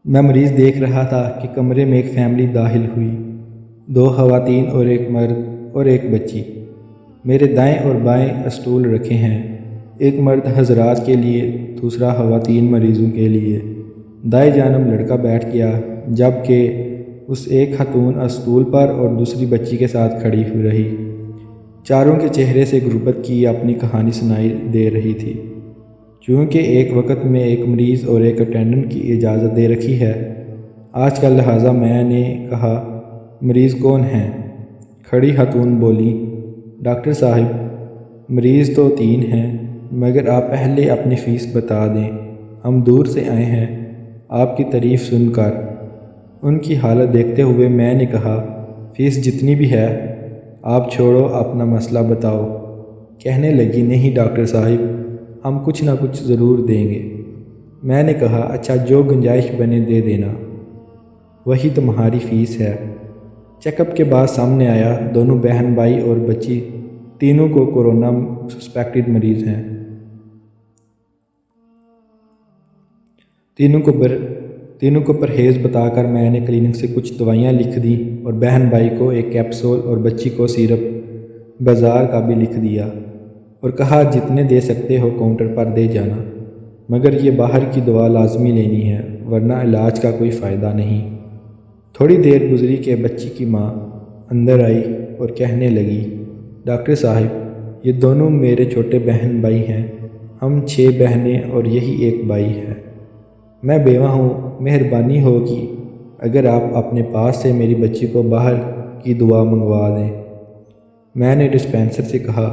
میں مریض دیکھ رہا تھا کہ کمرے میں ایک فیملی داخل ہوئی، 2 خواتین اور ایک مرد اور ایک بچی۔ میرے دائیں اور بائیں اسٹول رکھے ہیں، ایک مرد حضرات کے لیے، دوسرا خواتین مریضوں کے لیے۔ دائیں جانب لڑکا بیٹھ گیا، جبکہ اس ایک خاتون اسٹول پر اور دوسری بچی کے ساتھ کھڑی ہوئی رہی۔ چاروں کے چہرے سے غربت کی اپنی کہانی سنائی دے رہی تھی۔ چونکہ ایک وقت میں ایک مریض اور ایک اٹینڈنٹ کی اجازت دے رکھی ہے آج کل، لہٰذا میں نے کہا، مریض کون ہیں؟ کھڑی خاتون بولی، ڈاکٹر صاحب، مریض تو 3 ہیں، مگر آپ پہلے اپنی فیس بتا دیں، ہم دور سے آئے ہیں آپ کی تعریف سن کر۔ ان کی حالت دیکھتے ہوئے میں نے کہا، فیس جتنی بھی ہے آپ چھوڑو، اپنا مسئلہ بتاؤ۔ کہنے لگی، نہیں ڈاکٹر صاحب، ہم کچھ نہ کچھ ضرور دیں گے۔ میں نے کہا، اچھا، جو گنجائش بنے دے دینا، وہی تمہاری فیس ہے۔ چیک اپ کے بعد سامنے آیا، دونوں بہن بھائی اور بچی تینوں کو کورونا سسپیکٹڈ مریض ہیں۔ تینوں کو پرہیز بتا کر میں نے کلینک سے کچھ دوائیاں لکھ دیں اور بہن بھائی کو ایک کیپسول اور بچی کو سیرپ بازار کا بھی لکھ دیا اور کہا، جتنے دے سکتے ہو کاؤنٹر پر دے جانا، مگر یہ باہر کی دوا لازمی لینی ہے، ورنہ علاج کا کوئی فائدہ نہیں۔ تھوڑی دیر گزری کہ بچی کی ماں اندر آئی اور کہنے لگی، ڈاکٹر صاحب، یہ دونوں میرے چھوٹے بہن بھائی ہیں، ہم 6 بہنیں اور یہی ایک بھائی ہے۔ میں بیوہ ہوں، مہربانی ہوگی اگر آپ اپنے پاس سے میری بچی کو باہر کی دوا منگوا دیں۔ میں نے ڈسپینسر سے کہا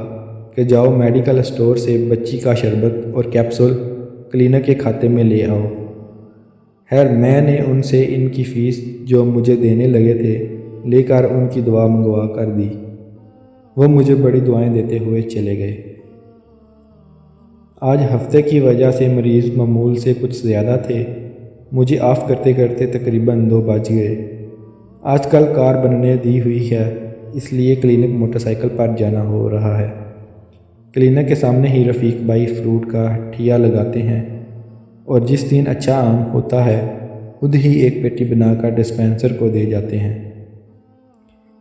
کہ جاؤ میڈیکل اسٹور سے بچی کا شربت اور کیپسول کلینک کے کھاتے میں لے آؤ۔ خیر، میں نے ان سے ان کی فیس جو مجھے دینے لگے تھے لے کر ان کی دوا منگوا کر دی۔ وہ مجھے بڑی دعائیں دیتے ہوئے چلے گئے۔ آج ہفتے کی وجہ سے مریض معمول سے کچھ زیادہ تھے۔ مجھے آف کرتے کرتے تقریباً 2 بج گئے۔ آج کل کار بننے دی ہوئی ہے، اس لیے کلینک موٹر سائیکل پر جانا ہو رہا ہے۔ کلینک کے سامنے ہی رفیق بھائی فروٹ کا ٹھیلا لگاتے ہیں اور جس دن اچھا آم ہوتا ہے خود ہی ایک پیٹی بنا کر ڈسپینسر کو دے جاتے ہیں۔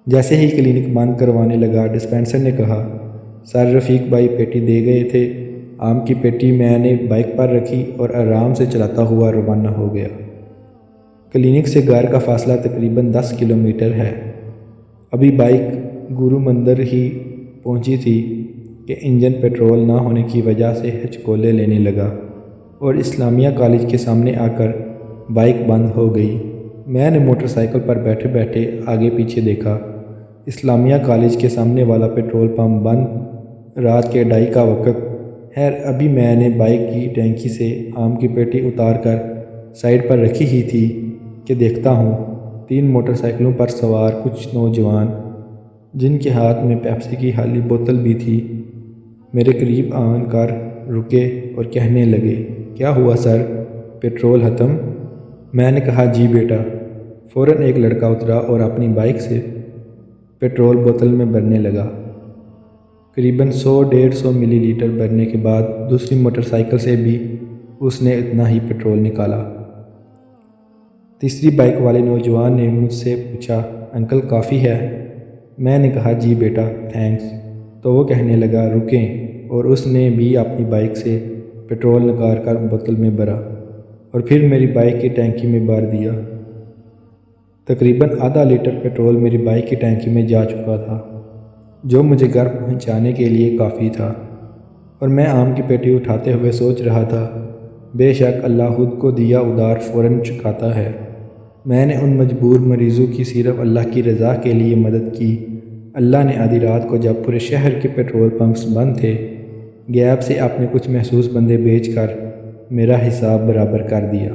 جیسے ہی کلینک بند کروانے لگا، ڈسپینسر نے کہا، سر رفیق بھائی پیٹی دے گئے تھے۔ آم کی پیٹی میں نے بائک پر رکھی اور آرام سے چلاتا ہوا روانہ ہو گیا۔ کلینک سے گھر کا فاصلہ تقریباً 10 کلومیٹر ہے۔ ابھی بائک گرو مندر ہی پہنچی تھی کہ انجن پیٹرول نہ ہونے کی وجہ سے ہچکولے لینے لگا اور اسلامیہ کالج کے سامنے آ کر بائک بند ہو گئی۔ میں نے موٹر سائیکل پر بیٹھے بیٹھے آگے پیچھے دیکھا۔ اسلامیہ کالج کے سامنے والا پیٹرول پمپ بند، رات کے 2:30 کا وقت۔ خیر، ابھی میں نے بائک کی ٹینکی سے آم کی پیٹی اتار کر سائیڈ پر رکھی ہی تھی کہ دیکھتا ہوں 3 موٹر سائیکلوں پر سوار کچھ نوجوان، جن کے ہاتھ میں پیپسی کی خالی بوتل بھی تھی، میرے قریب آ کر رکے اور کہنے لگے، کیا ہوا سر، پیٹرول ختم؟ میں نے کہا، جی بیٹا۔ فوراً ایک لڑکا اترا اور اپنی بائک سے پیٹرول بوتل میں بھرنے لگا۔ قریباً 100-150 ملی لیٹر بھرنے کے بعد دوسری موٹر سائیکل سے بھی اس نے اتنا ہی پیٹرول نکالا۔ تیسری بائک والے نوجوان نے مجھ سے پوچھا، انکل کافی ہے؟ میں نے کہا، جی بیٹا، تھینکس۔ تو وہ کہنے لگا، رکیں، اور اس نے بھی اپنی بائک سے پیٹرول نکال کر بوتل میں بھرا اور پھر میری بائک کی ٹینکی میں بھر دیا۔ تقریباً آدھا لیٹر پیٹرول میری بائک کی ٹینکی میں جا چکا تھا، جو مجھے گھر پہنچانے کے لیے کافی تھا، اور میں آم کی پیٹی اٹھاتے ہوئے سوچ رہا تھا، بے شک اللہ خود کو دیا ادھار فوراً چکاتا ہے۔ میں نے ان مجبور مریضوں کی صرف اللہ کی رضا کے لیے مدد کی۔ اللہ نے آدھی رات کو جب پورے شہر کے پیٹرول پمپس بند تھے، غیب سے اپنے کچھ محسوس بندے بھیج کر میرا حساب برابر کر دیا۔